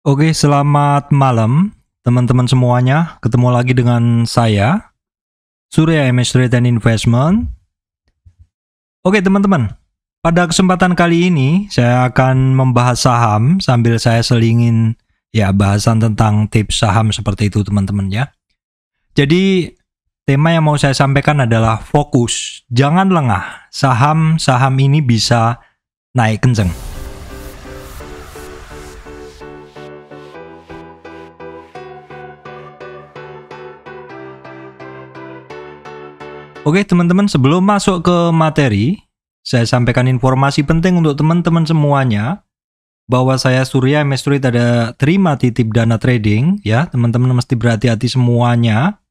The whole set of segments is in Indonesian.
Oke, selamat malam teman-teman semuanya. Ketemu lagi dengan saya, Surya MS Trade and Investment. Oke teman-teman, pada kesempatan kali ini saya akan membahas saham sambil saya selingin bahasan tentang tips saham seperti itu teman-teman ya. Jadi tema yang mau saya sampaikan adalah fokus, jangan lengah. Saham-saham ini bisa naik kenceng. Oke teman-teman, sebelum masuk ke materi, saya sampaikan informasi penting untuk teman-teman semuanya bahwa saya Surya MS Trade ada terima titip dana trading ya. Teman-teman mesti berhati-hati semuanya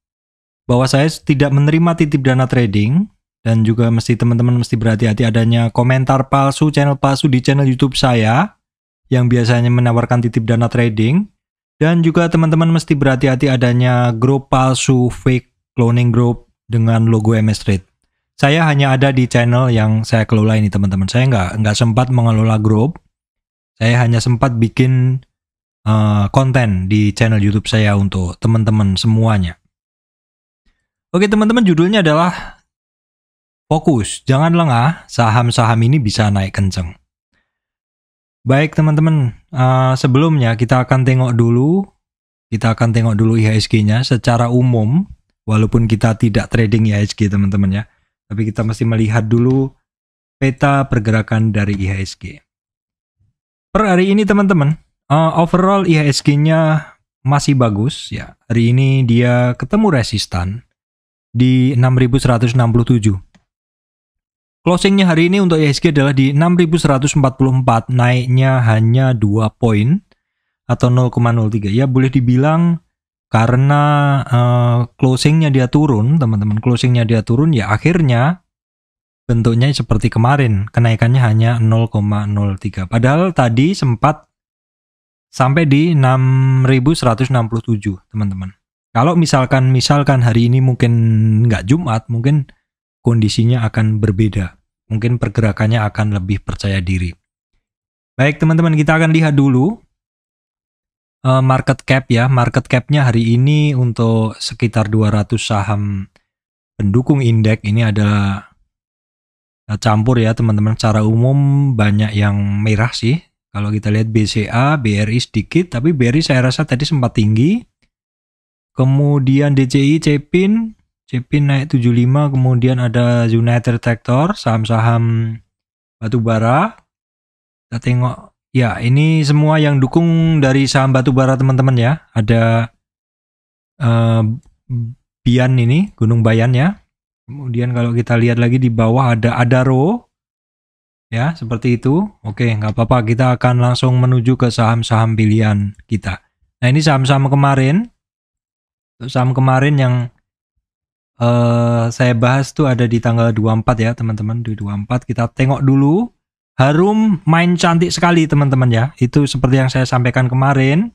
bahwa saya tidak menerima titip dana trading, dan juga teman-teman mesti berhati-hati adanya komentar palsu, channel palsu di channel YouTube saya yang biasanya menawarkan titip dana trading, dan juga teman-teman mesti berhati-hati adanya grup palsu, fake cloning group dengan logo MS Trade. Saya hanya ada di channel yang saya kelola ini teman-teman. Saya nggak sempat mengelola grup. Saya hanya sempat bikin konten di channel YouTube saya untuk teman-teman semuanya. Oke teman-teman, judulnya adalah fokus, jangan lengah. Saham-saham ini bisa naik kenceng. Baik teman-teman, sebelumnya kita akan tengok dulu IHSG-nya secara umum. Walaupun kita tidak trading IHSG teman-teman ya, tapi kita mesti melihat dulu peta pergerakan dari IHSG. Per hari ini teman-teman, overall IHSG-nya masih bagus ya. Hari ini dia ketemu resistan di 6167. Closingnya hari ini untuk IHSG adalah di 6144, naiknya hanya 2 poin atau 0,03. Ya boleh dibilang karena closingnya dia turun, teman-teman, closingnya dia turun, ya akhirnya bentuknya seperti kemarin, kenaikannya hanya 0,03. Padahal tadi sempat sampai di 6167, teman-teman. Kalau misalkan hari ini mungkin nggak Jumat, mungkin kondisinya akan berbeda. Mungkin pergerakannya akan lebih percaya diri. Baik teman-teman, kita akan lihat dulu market cap ya. Market cap-nya hari ini untuk sekitar 200 saham pendukung indeks ini adalah campur ya teman-teman. Secara umum banyak yang merah sih. Kalau kita lihat BCA, BRI sedikit, tapi BRI saya rasa tadi sempat tinggi. Kemudian DCI, Cepin naik 75, kemudian ada United Tractor, saham-saham batubara. Kita tengok ya, ini semua yang dukung dari saham batubara teman-teman ya. Ada Bian ini, Gunung Bayan ya. Kemudian kalau kita lihat lagi di bawah ada Adaro. Ya, seperti itu. Oke, nggak apa-apa. Kita akan langsung menuju ke saham-saham pilihan kita. Nah, ini saham-saham kemarin. Saham kemarin yang saya bahas tuh ada di tanggal 24 ya teman-teman. Di 24 kita tengok dulu. Harum main cantik sekali teman-teman ya. Itu seperti yang saya sampaikan kemarin.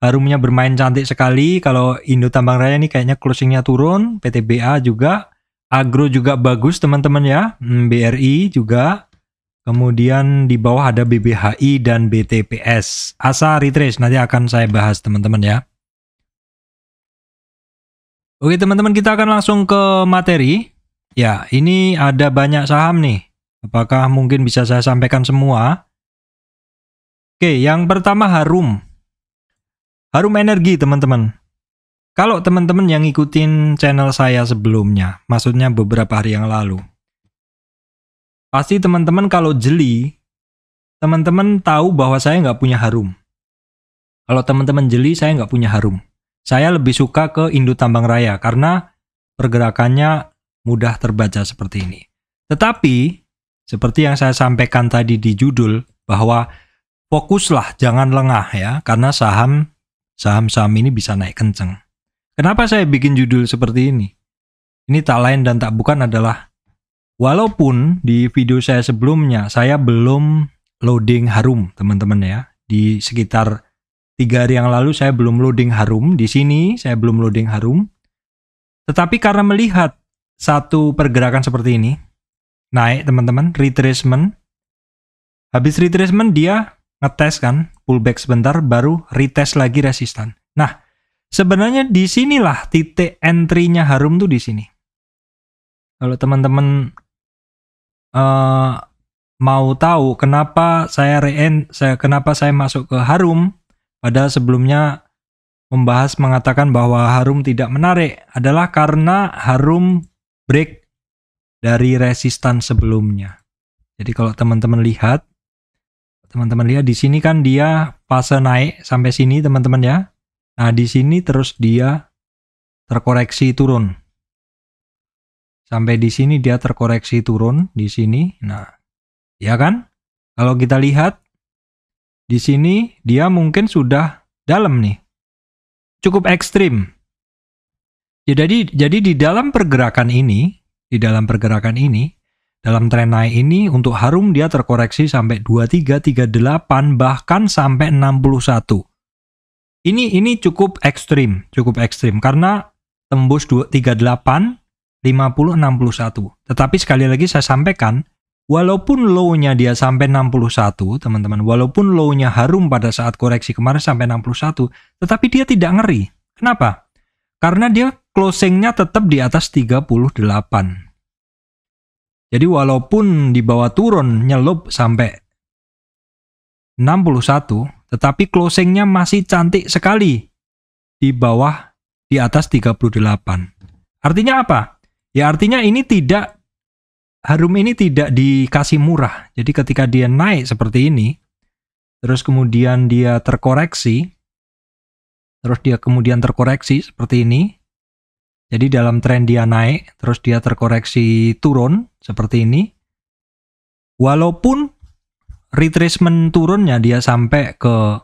Harumnya bermain cantik sekali. Kalau Indo Tambang Raya ini kayaknya closingnya turun. PTBA juga. Agro juga bagus teman-teman ya. BRI juga. Kemudian di bawah ada BBHI dan BTPS. Asa retrace nanti akan saya bahas teman-teman ya. Oke teman-teman, kita akan langsung ke materi. Ya, ini ada banyak saham nih. Apakah mungkin bisa saya sampaikan semua? Oke, yang pertama Harum. Harum Energi, teman-teman. Kalau teman-teman yang ngikutin channel saya sebelumnya, maksudnya beberapa hari yang lalu, pasti teman-teman kalau jeli, teman-teman tahu bahwa saya nggak punya Harum. Kalau teman-teman jeli, saya nggak punya Harum. Saya lebih suka ke Indo Tambang Raya, karena pergerakannya mudah terbaca seperti ini. Tetapi seperti yang saya sampaikan tadi di judul, bahwa fokuslah, jangan lengah ya, karena saham-saham ini bisa naik kenceng. Kenapa saya bikin judul seperti ini? Ini tak lain dan tak bukan adalah, walaupun di video saya sebelumnya, saya belum loading Harum, teman-teman ya. Di sekitar 3 hari yang lalu saya belum loading Harum, di sini saya belum loading Harum. Tetapi karena melihat satu pergerakan seperti ini, naik teman-teman, retracement. Habis retracement dia ngetes kan, pullback sebentar, baru retest lagi resistan. Nah, sebenarnya di sinilah titik entry-nya Harum tuh di sini. Kalau teman-teman mau tahu kenapa kenapa saya masuk ke Harum, padahal sebelumnya mengatakan bahwa Harum tidak menarik, adalah karena Harum break dari resistan sebelumnya. Jadi kalau teman-teman lihat di sini kan dia fase naik sampai sini teman-teman ya. Nah, di sini terus dia terkoreksi turun. Sampai di sini dia terkoreksi turun di sini. Nah, ya kan? Kalau kita lihat di sini dia mungkin sudah dalam nih. Cukup ekstrim. Ya, jadi di dalam pergerakan ini, dalam tren naik ini untuk Harum dia terkoreksi sampai 23, 38 bahkan sampai 61. Ini cukup ekstrim karena tembus 38, 50, 61. Tetapi sekali lagi saya sampaikan, walaupun low-nya dia sampai 61, teman-teman, walaupun low-nya Harum pada saat koreksi kemarin sampai 61, tetapi dia tidak ngeri. Kenapa? Karena dia closing-nya tetap di atas 38. Jadi walaupun di bawah turun nyelup sampai 61, tetapi closing-nya masih cantik sekali di bawah, di atas 38. Artinya apa? Ya artinya Harum ini tidak dikasih murah. Jadi ketika dia naik seperti ini, terus kemudian dia terkoreksi, seperti ini. Jadi dalam tren dia naik, terus dia terkoreksi turun seperti ini. Walaupun retracement turunnya dia sampai ke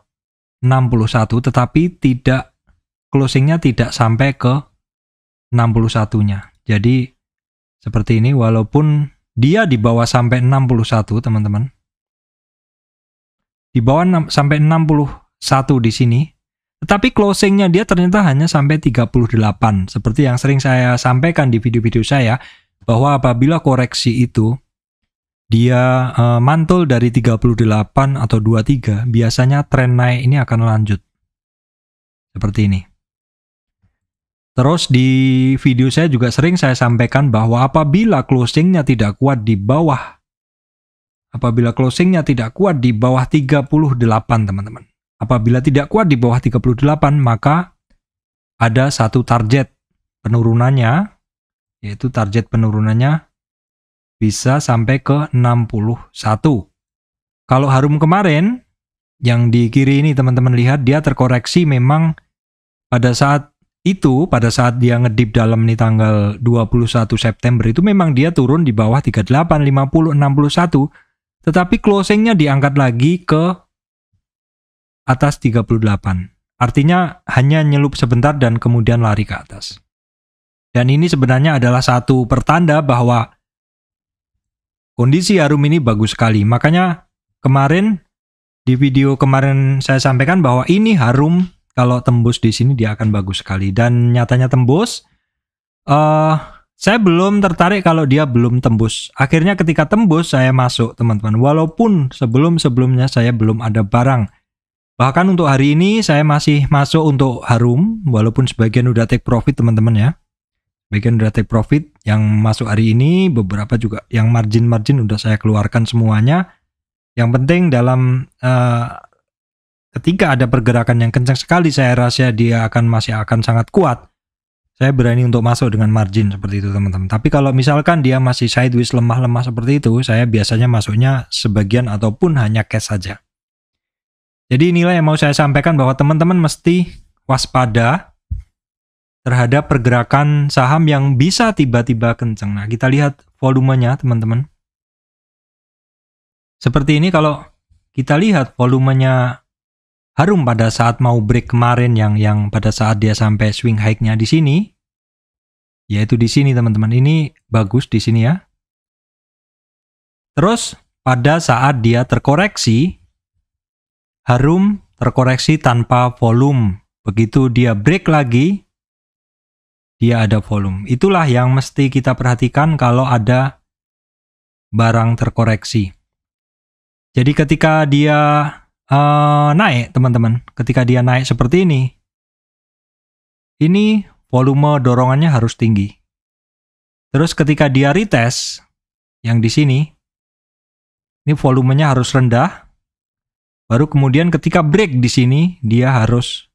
61, tetapi closingnya tidak sampai ke 61-nya. Jadi seperti ini, walaupun dia di bawah sampai 61, teman-teman. Di bawah sampai 61 di sini. Tetapi closingnya dia ternyata hanya sampai 38. Seperti yang sering saya sampaikan di video-video saya, bahwa apabila koreksi itu dia mantul dari 38 atau 23, biasanya tren naik ini akan lanjut. Seperti ini. Terus di video saya juga sering saya sampaikan bahwa apabila closingnya tidak kuat di bawah 38, teman-teman. Apabila tidak kuat di bawah 38, maka ada satu target penurunannya, yaitu target penurunannya bisa sampai ke 61. Kalau Harum kemarin, yang di kiri ini teman-teman lihat, dia terkoreksi memang pada saat dia ngedip dalam nih tanggal 21 September itu memang dia turun di bawah 38, 50, 61, tetapi closingnya diangkat lagi ke atas 38. Artinya hanya nyelup sebentar dan kemudian lari ke atas. Dan ini sebenarnya adalah satu pertanda bahwa kondisi Harum ini bagus sekali. Makanya di video kemarin saya sampaikan bahwa ini Harum kalau tembus di sini dia akan bagus sekali. Dan nyatanya tembus. Saya belum tertarik kalau dia belum tembus. Akhirnya ketika tembus saya masuk, teman-teman. Walaupun sebelum-sebelumnya saya belum ada barang. Bahkan untuk hari ini saya masih masuk untuk Harum, walaupun sebagian udah take profit teman-teman ya. Sebagian udah take profit, yang masuk hari ini, beberapa juga yang margin-margin udah saya keluarkan semuanya. Yang penting dalam ketika ada pergerakan yang kencang sekali, saya rasa dia masih akan sangat kuat. Saya berani untuk masuk dengan margin seperti itu teman-teman. Tapi kalau misalkan dia masih sideways lemah-lemah seperti itu, saya biasanya masuknya sebagian ataupun hanya cash saja. Jadi inilah yang mau saya sampaikan bahwa teman-teman mesti waspada terhadap pergerakan saham yang bisa tiba-tiba kencang. Nah, kita lihat volumenya, teman-teman. Seperti ini kalau kita lihat volumenya Harum pada saat mau break kemarin yang pada saat dia sampai swing high-nya di sini, yaitu di sini, teman-teman. Ini bagus di sini ya. Terus pada saat dia terkoreksi, Harum terkoreksi tanpa volume. Begitu dia break lagi, dia ada volume. Itulah yang mesti kita perhatikan kalau ada barang terkoreksi. Jadi ketika dia naik teman-teman. Ketika dia naik seperti ini volume dorongannya harus tinggi. Terus ketika dia retest yang di sini, ini volumenya harus rendah. Baru kemudian ketika break di sini, dia harus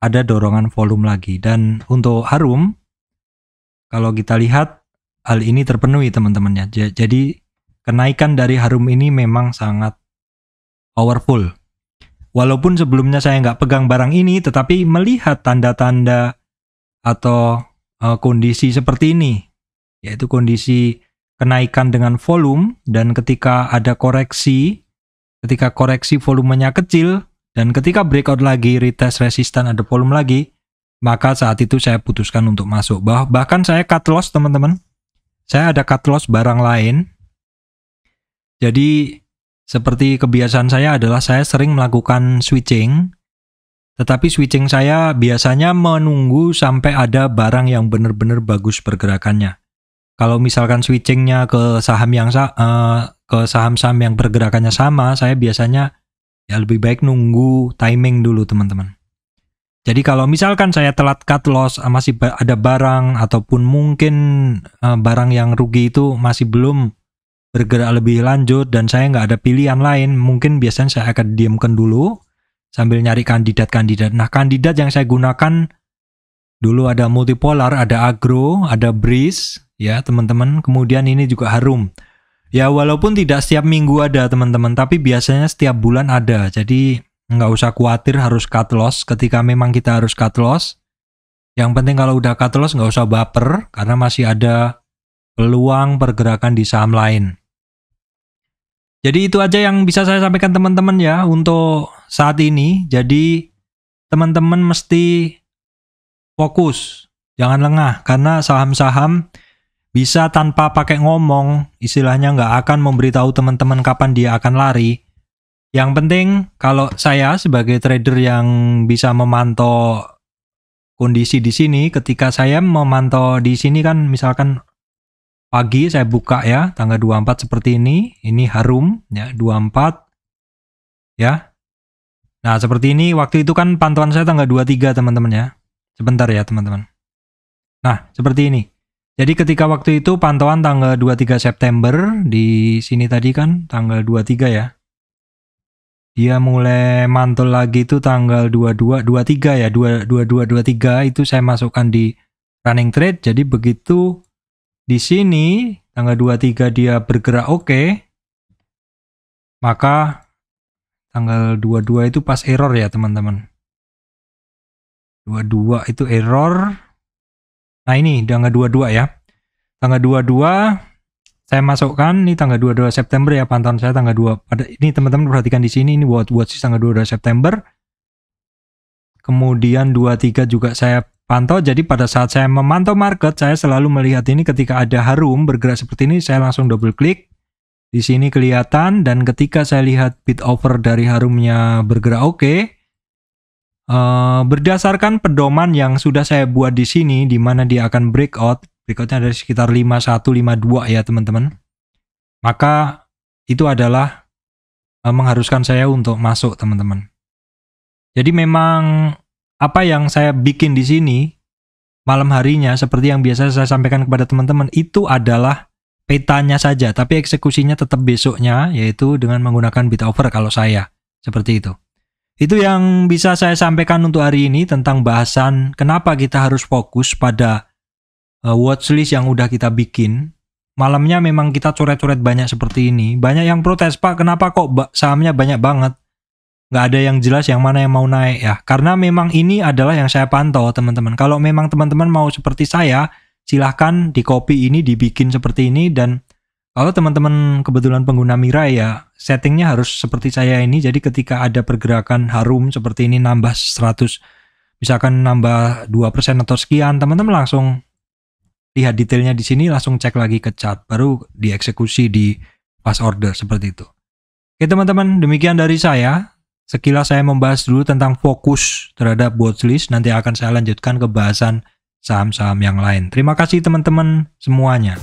ada dorongan volume lagi. Dan untuk harum, kalau kita lihat hal ini terpenuhi teman-teman ya. Jadi kenaikan dari harum ini memang sangat powerful. Walaupun sebelumnya saya nggak pegang barang ini, tetapi melihat tanda-tanda atau kondisi seperti ini, yaitu kondisi kenaikan dengan volume, dan ketika ada koreksi, ketika koreksi volumenya kecil, dan ketika breakout lagi, retest resistan ada volume lagi, maka saat itu saya putuskan untuk masuk. Bahkan saya cut loss teman-teman. Saya ada cut loss barang lain. Jadi seperti kebiasaan saya adalah saya sering melakukan switching, tetapi switching saya biasanya menunggu sampai ada barang yang benar-benar bagus pergerakannya. Kalau misalkan switchingnya ke saham-saham yang pergerakannya sama, saya biasanya ya lebih baik nunggu timing dulu teman-teman. Jadi kalau misalkan saya telat cut loss, masih ada barang ataupun mungkin barang yang rugi itu masih belum bergerak lebih lanjut dan saya nggak ada pilihan lain, mungkin biasanya saya akan diamkan dulu sambil nyari kandidat-kandidat. Nah, kandidat yang saya gunakan dulu ada multipolar, ada agro, ada breeze, ya teman-teman. Kemudian ini juga harum. Ya walaupun tidak setiap minggu ada teman-teman, tapi biasanya setiap bulan ada. Jadi nggak usah khawatir harus cut loss ketika memang kita harus cut loss. Yang penting kalau udah cut loss nggak usah baper, karena masih ada peluang pergerakan di saham lain. Jadi itu aja yang bisa saya sampaikan teman-teman ya untuk saat ini. Jadi teman-teman mesti fokus, jangan lengah, karena saham-saham bisa tanpa pakai ngomong, istilahnya nggak akan memberitahu teman-teman kapan dia akan lari. Yang penting kalau saya sebagai trader yang bisa memantau kondisi di sini, ketika saya memantau di sini kan misalkan pagi saya buka ya, tanggal 24 seperti ini harum ya, 24 ya. Nah seperti ini, waktu itu kan pantauan saya tanggal 23 teman-teman ya. Sebentar ya teman-teman. Nah seperti ini. Jadi ketika waktu itu pantauan tanggal 23 September, di sini tadi kan tanggal 23 ya. Dia mulai mantul lagi itu tanggal 23 ya, 23 itu saya masukkan di running trade. Jadi begitu di sini tanggal 23 dia bergerak oke, maka tanggal 22 itu pas error ya teman-teman. 22 itu error. Nah ini tanggal 22 ya. Tanggal 22 saya masukkan, ini tanggal 22 September ya, pantauan saya tanggal 2. Ini teman-teman perhatikan di sini, ini watch tanggal 22 September. Kemudian 23 juga saya pantau. Jadi pada saat saya memantau market, saya selalu melihat ini ketika ada harum bergerak seperti ini, saya langsung double klik. Di sini kelihatan, dan ketika saya lihat bid offer dari harumnya bergerak oke, berdasarkan pedoman yang sudah saya buat di sini, di mana dia akan breakoutnya dari sekitar 5152 ya teman-teman. Maka itu adalah mengharuskan saya untuk masuk teman-teman. Jadi memang apa yang saya bikin di sini malam harinya seperti yang biasa saya sampaikan kepada teman-teman itu adalah petanya saja, tapi eksekusinya tetap besoknya, yaitu dengan menggunakan bid offer kalau saya seperti itu. Itu yang bisa saya sampaikan untuk hari ini tentang bahasan kenapa kita harus fokus pada watchlist yang udah kita bikin. Malamnya memang kita coret-coret banyak seperti ini. Banyak yang protes, Pak, kenapa kok sahamnya banyak banget? Nggak ada yang jelas yang mana yang mau naik ya. Karena memang ini adalah yang saya pantau teman-teman. Kalau memang teman-teman mau seperti saya, silahkan di copy ini, dibikin seperti ini. Dan kalau teman-teman kebetulan pengguna Mirai ya, settingnya harus seperti saya ini. Jadi ketika ada pergerakan harum seperti ini nambah 100, misalkan nambah 2% atau sekian, teman-teman langsung lihat detailnya di sini, langsung cek lagi ke chart, baru dieksekusi di fast order seperti itu. Oke teman-teman, demikian dari saya. Sekilas saya membahas dulu tentang fokus terhadap watchlist. Nanti akan saya lanjutkan ke bahasan saham-saham yang lain. Terima kasih teman-teman semuanya.